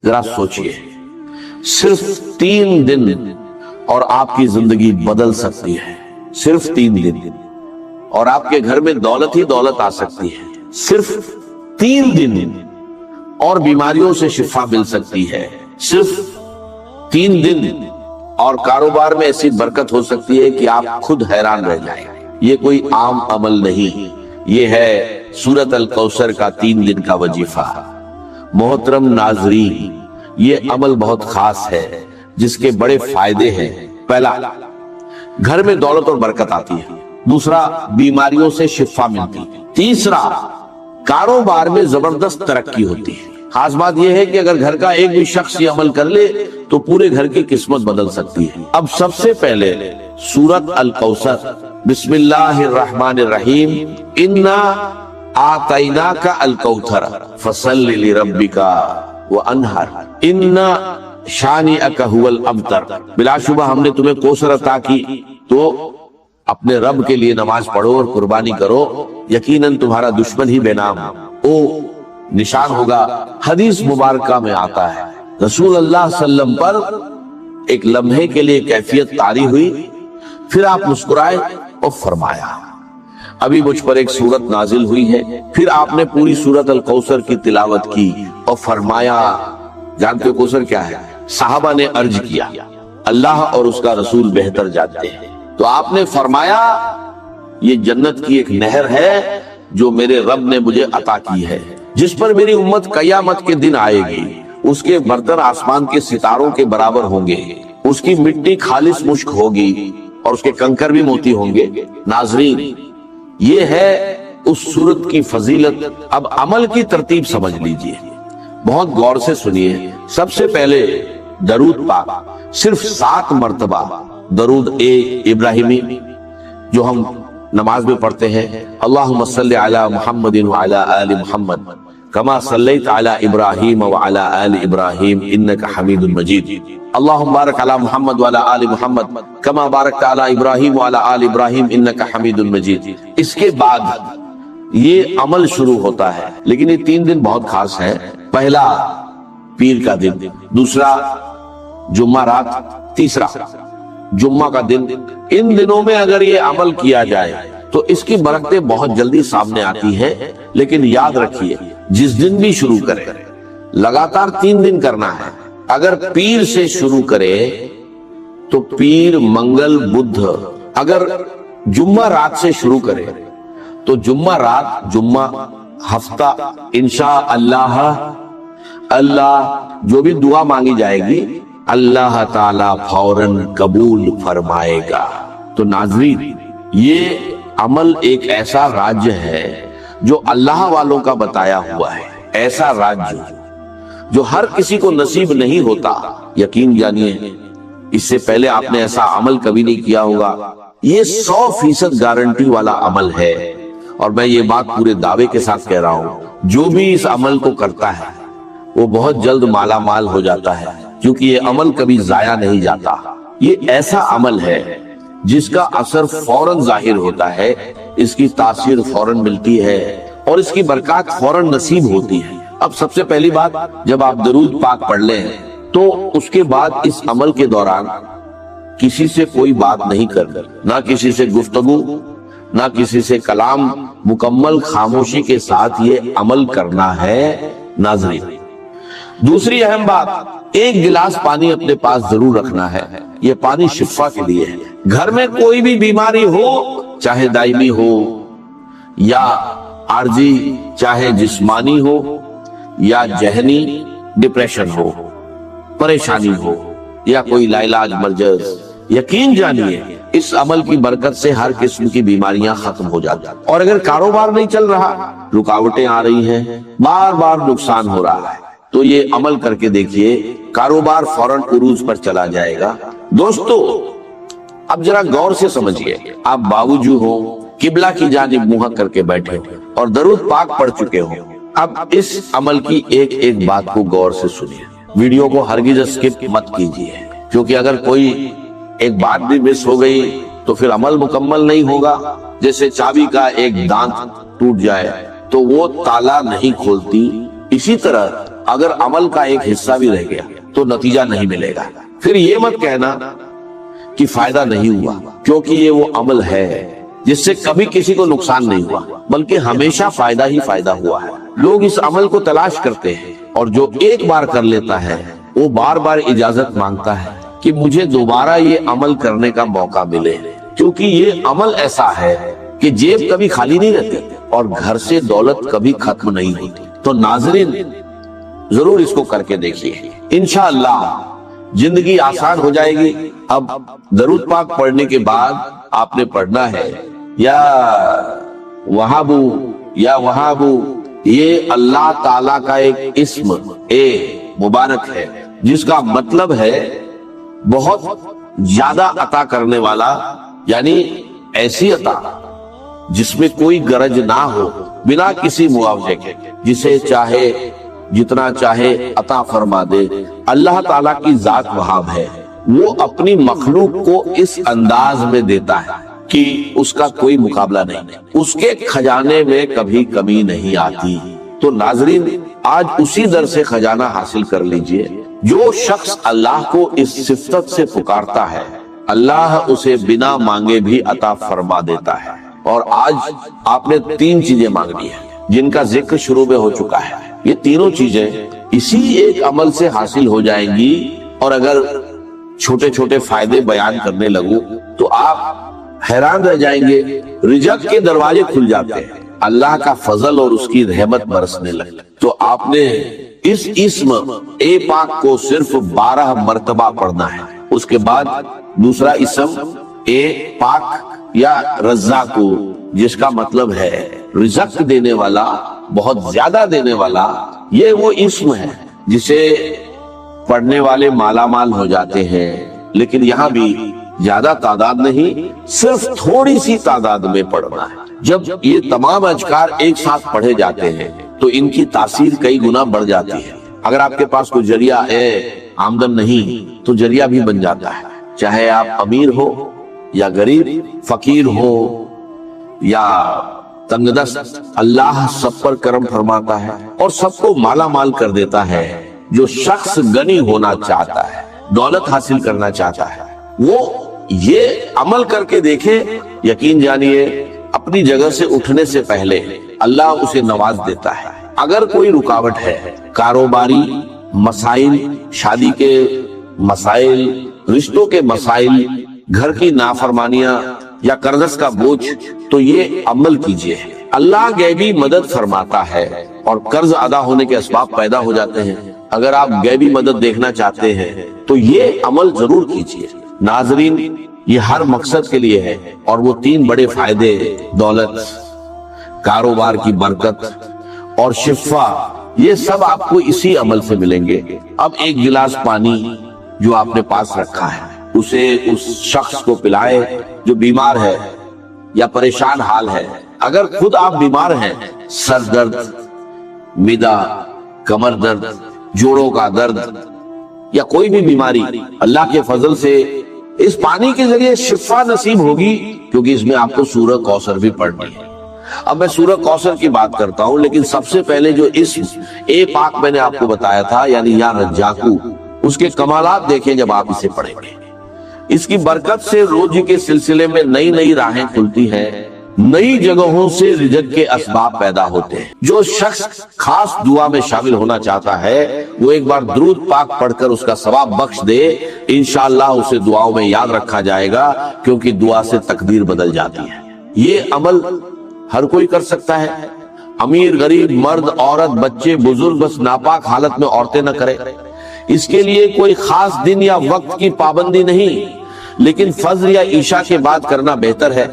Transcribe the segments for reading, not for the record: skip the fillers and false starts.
ذرا سوچئے، صرف 3 دن اور آپ کی زندگی بدل سکتی ہے، صرف 3 دن، اور آپ کے گھر میں دولت ہی دولت آ سکتی ہے، صرف 3 دن، اور بیماریوں سے شفا مل سکتی ہے، صرف 3 دن، اور کاروبار میں ایسی برکت ہو سکتی ہے کہ آپ خود حیران رہ جائیں۔ یہ کوئی عام عمل نہیں، یہ ہے سورۃ الکوثر کا 3 دن کا وظیفہ۔ محترم ناظرین، یہ عمل بہت خاص ہے جس کے بڑے فائدے ہیں۔ پہلا، گھر میں دولت اور برکت آتی ہے۔ دوسرا، بیماریوں سے شفا ملتی ہے۔ تیسرا، کاروبار میں زبردست ترقی ہوتی ہے۔ خاص بات یہ ہے کہ اگر گھر کا ایک بھی شخص یہ عمل کر لے تو پورے گھر کی قسمت بدل سکتی ہے۔ اب سب سے پہلے سورۃ الکوثر، بسم اللہ الرحمن الرحیم، انا اعطیناک الکوثر فصل لربک وانحر ان شانئک هو الابتر۔ بلا شبہ ہم نے تمہیں کوثر عطا کی تو اپنے رب کے لیے نماز پڑھو اور قربانی کرو، یقیناً تمہارا دشمن ہی بے نام او نشان ہوگا۔ حدیث مبارکہ میں آتا ہے رسول اللہ صلی اللہ علیہ وسلم پر ایک لمحے کے لیے کیفیت طاری ہوئی، پھر آپ مسکرائے اور فرمایا ابھی مجھ پر ایک سورت نازل ہوئی ہے۔ پھر آپ نے پوری سورت الکوثر کی تلاوت کی اور فرمایا، جانتے ہو کوثر کیا ہے؟ صحابہ نے عرض کیا اللہ اور اس کا رسول بہتر جانتے ہیں۔ تو آپ نے فرمایا یہ جنت کی ایک نہر ہے جو میرے رب نے مجھے عطا کی ہے، جس پر میری امت قیامت کے دن آئے گی، اس کے برتن آسمان کے ستاروں کے برابر ہوں گے، اس کی مٹی خالص مشک ہوگی اور اس کے کنکر بھی موتی ہوں گے۔ ناظرین، یہ ہے اس سورت کی فضیلت۔ اب عمل کی ترتیب سمجھ لیجئے، بہت غور سے سنیے۔ سب سے پہلے درود پاک، صرف 7 مرتبہ درود ابراہیمی جو ہم نماز میں پڑھتے ہیں، اللہم صلی علی محمد وعلی آل محمد کما صلیت علی ابراہیم وعلی آل ابراہیم انک حمید مجید، اللہم بارک علی محمد وعلی آل محمد کما بارکت علی ابراہیم وعلی آل ابراہیم انک حمید مجید۔ اس کے بعد یہ عمل شروع ہوتا ہے، لیکن یہ 3 دن بہت خاص ہے۔ پہلا پیر کا دن، دوسرا جمعہ رات، تیسرا جمعہ کا دن۔ ان دنوں میں اگر یہ عمل کیا جائے تو اس کی برکتیں بہت جلدی سامنے آتی ہیں، لیکن یاد رکھیے جس دن بھی شروع کرے لگاتار 3 دن کرنا ہے۔ اگر پیر سے شروع کرے تو پیر، منگل، بدھ، اگر جمعہ رات سے شروع کرے تو جمعہ رات، جمعہ، ہفتہ، انشاءاللہ اللہ جو بھی دعا مانگی جائے گی اللہ تعالیٰ فوراً قبول فرمائے گا۔ تو ناظرین، یہ عمل ایک ایسا راج ہے جو اللہ والوں کا بتایا ہوا ہے، ایسا راج جو ہر کسی کو نصیب نہیں ہوتا۔ یقین جانیے اس سے پہلے آپ نے ایسا عمل کبھی نہیں کیا ہوگا۔ یہ 100% گارنٹی والا عمل ہے، اور میں یہ بات پورے دعوے کے ساتھ کہہ رہا ہوں، جو بھی اس عمل کو کرتا ہے وہ بہت جلد مالا مال ہو جاتا ہے، کیونکہ یہ عمل کبھی ضائع نہیں جاتا۔ یہ ایسا عمل ہے جس کا اثر فوراً ظاہر ہوتا ہے، اس کی تاثیر فوراً ملتی ہے اور اس کی برکات فوراً نصیب ہوتی ہے۔ اب سب سے پہلی بات، جب آپ درود پاک پڑھ لیں تو اس کے بعد اس عمل کے دوران کسی سے کوئی بات نہیں کرنا، نہ کسی سے گفتگو، نہ کسی سے کلام، مکمل خاموشی کے ساتھ یہ عمل کرنا ہے۔ ناظرین، دوسری اہم بات، 1 گلاس پانی اپنے پاس ضرور رکھنا ہے۔ یہ پانی شفا کے لیے ہے۔ گھر میں کوئی بھی بیماری ہو، چاہے دائمی ہو یا عارضی، چاہے جسمانی ہو یا ذہنی، ڈپریشن ہو، پریشانی ہو یا کوئی لاعلاج مرض، یقین جانیے اس عمل کی برکت سے ہر قسم کی بیماریاں ختم ہو جاتی ہیں۔ اور اگر کاروبار نہیں چل رہا، رکاوٹیں آ رہی ہیں، بار بار نقصان ہو رہا ہے، تو یہ عمل کر کے دیکھیے، کاروبار فوراً عروج پر چلا جائے گا۔ دوستو، اب ذرا غور سے سمجھیے، آپ باوجود ہو، قبلہ کی جانب منہ کر کے بیٹھے ہو اور درود پاک پڑھ چکے ہو۔ اب اس عمل کی ایک ایک بات کو غور سے سنیے، ویڈیو کو ہرگز اسکپ مت کیجیے، کیونکہ اگر کوئی ایک بات بھی مس ہو گئی تو پھر عمل مکمل نہیں ہوگا۔ جیسے چابی کا ایک دانت ٹوٹ جائے تو وہ تالا نہیں کھولتی، اسی طرح اگر عمل کا ایک حصہ بھی رہ گیا تو نتیجہ نہیں ملے گا. پھر یہ مت کہنا کہ فائدہ نہیں ہوا، کیونکہ یہ وہ عمل ہے جس سے کبھی کسی کو نقصان نہیں ہوا، بلکہ ہمیشہ فائدہ ہی فائدہ ہوا ہے. لوگ اس عمل کو تلاش کرتے ہیں، اور جو ایک بار کر لیتا ہے وہ بار بار اجازت مانگتا ہے کہ مجھے دوبارہ یہ عمل کرنے کا موقع ملے، کیونکہ یہ عمل ایسا ہے کہ جیب کبھی خالی نہیں رہتی اور گھر سے دولت کبھی ختم نہیں ہوتی. تو ناظرین ضرور اس کو کر کے دیکھیے، انشاءاللہ زندگی آسان ہو جائے گی. اب درود پاک پڑھنے کے بعد آپ نے پڑھنا ہے یا وہابو یا وہابو. یہ اللہ تعالیٰ کا ایک اسم مبارک ہے جس کا مطلب ہے بہت زیادہ عطا کرنے والا، یعنی ایسی عطا جس میں کوئی غرض نہ ہو، بنا کسی معاوضے کے، جسے چاہے جتنا چاہے عطا فرما دے. اللہ تعالیٰ کی ذات وہاب ہے، وہ اپنی مخلوق کو اس انداز میں دیتا ہے کہ اس کا کوئی مقابلہ نہیں، اس کے خزانے میں کبھی کمی نہیں آتی. تو ناظرین آج اسی در سے خزانہ حاصل کر لیجئے. جو شخص اللہ کو اس صفت سے پکارتا ہے اللہ اسے بنا مانگے بھی عطا فرما دیتا ہے. اور آج آپ نے 3 چیزیں مانگنی ہیں جن کا ذکر شروع میں ہو چکا ہے. یہ تینوں چیزیں اسی ایک عمل سے حاصل ہو جائیں گی، اور اگر چھوٹے چھوٹے فائدے بیان کرنے لگوں تو آپ حیران رہ جائیں گے. رزق کے دروازے کھل جاتے ہیں، اللہ کا فضل اور اس کی رحمت برسنے لگتی. تو آپ نے اس اسم پاک کو صرف 12 مرتبہ پڑھنا ہے. اس کے بعد دوسرا اسم پاک یا رزاق، جس کا مطلب ہے رزق دینے والا، بہت زیادہ دینے والا. یہ وہ اسم ہے جسے پڑھنے والے مالا مال ہو جاتے ہیں. لیکن یہاں بھی زیادہ تعداد نہیں، صرف تھوڑی سی تعداد میں پڑھنا ہے. جب یہ تمام اذکار ایک ساتھ پڑھے جاتے ہیں تو ان کی تاثیر کئی گنا بڑھ جاتی ہے. اگر آپ کے پاس کوئی ذریعہ ہے، آمدن نہیں، تو ذریعہ بھی بن جاتا ہے. چاہے آپ امیر ہو یا غریب، فقیر ہو یا تنگ دست، اللہ سب پر کرم فرماتا ہے اور سب کو مالا مال کر دیتا ہے. جو شخص غنی ہونا چاہتا ہے، دولت حاصل کرنا چاہتا ہے، وہ یہ عمل کر کے دیکھے، یقین جانیے اپنی جگہ سے اٹھنے سے پہلے اللہ اسے نواز دیتا ہے. اگر کوئی رکاوٹ ہے، کاروباری مسائل، شادی کے مسائل، رشتوں کے مسائل، گھر کی نافرمانیاں یا قرض کا بوجھ، تو یہ عمل کیجئے. اللہ غیبی مدد فرماتا ہے اور قرض ادا ہونے کے اسباب پیدا ہو جاتے ہیں. اگر آپ غیبی مدد دیکھنا چاہتے ہیں تو یہ عمل ضرور کیجئے. ناظرین یہ ہر مقصد کے لیے ہے، اور وہ 3 بڑے فائدے، دولت، کاروبار کی برکت اور شفا، یہ سب آپ کو اسی عمل سے ملیں گے. اب ایک گلاس پانی جو آپ نے پاس رکھا ہے اسے اس شخص کو پلائے جو بیمار ہے یا پریشان حال ہے. اگر خود آپ بیمار ہیں، سر درد، معدہ، کمر درد، جوڑوں کا درد یا کوئی بھی بیماری، اللہ کے فضل سے اس پانی کے ذریعے شفا نصیب ہوگی، کیونکہ اس میں آپ کو سورہ کوثر بھی پڑھنی ہے. اب میں سورہ کوثر کی بات کرتا ہوں، لیکن سب سے پہلے جو اسم پاک میں نے آپ کو بتایا تھا، یعنی یا رزاقو، اس کے کمالات دیکھیں جب آپ اسے پڑھیں گے. اس کی برکت سے روزی کے سلسلے میں نئی نئی راہیں کھلتی ہیں، نئی جگہوں سے رزق کے اسباب پیدا ہوتے ہیں. جو شخص خاص دعا میں شامل ہونا چاہتا ہے وہ ایک بار درود پاک پڑھ کر اس کا ثواب بخش دے، انشاءاللہ اسے دعاؤں میں یاد رکھا جائے گا، کیونکہ دعا سے تقدیر بدل جاتی ہے. یہ عمل ہر کوئی کر سکتا ہے، امیر غریب، مرد عورت، بچے بزرگ، بس ناپاک حالت میں عورتیں نہ کرے. اس کے لیے کوئی خاص دن یا وقت کی پابندی نہیں، لیکن فجر یا عشاء کے بعد کرنا بہتر ہے.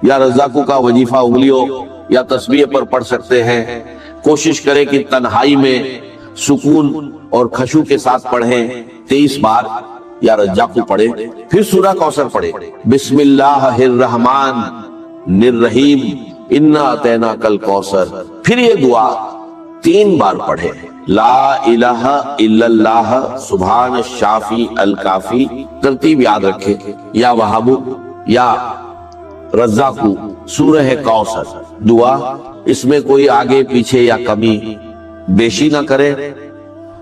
یا رزاقو کا وظیفہ انگلیوں یا تسبیح پر پڑھ سکتے ہیں. کوشش کریں کہ تنہائی میں سکون اور خشوع کے ساتھ پڑھیں. 23 بار یا رزاقو پڑھیں، پھر سورہ کوثر پڑھیں. بسم اللہ الرحمن الرحیم انا اعطیناک الکوثر. پھر یہ دعا 3 بار پڑھیں. لا الہ الا اللہ سبحان الشافی الکافی. ترتیب یاد رکھیں، یا وہابو یا رزاقو، سورہ کوثر دعا. اس میں کوئی آگے پیچھے یا کمی بیشی نہ کرے.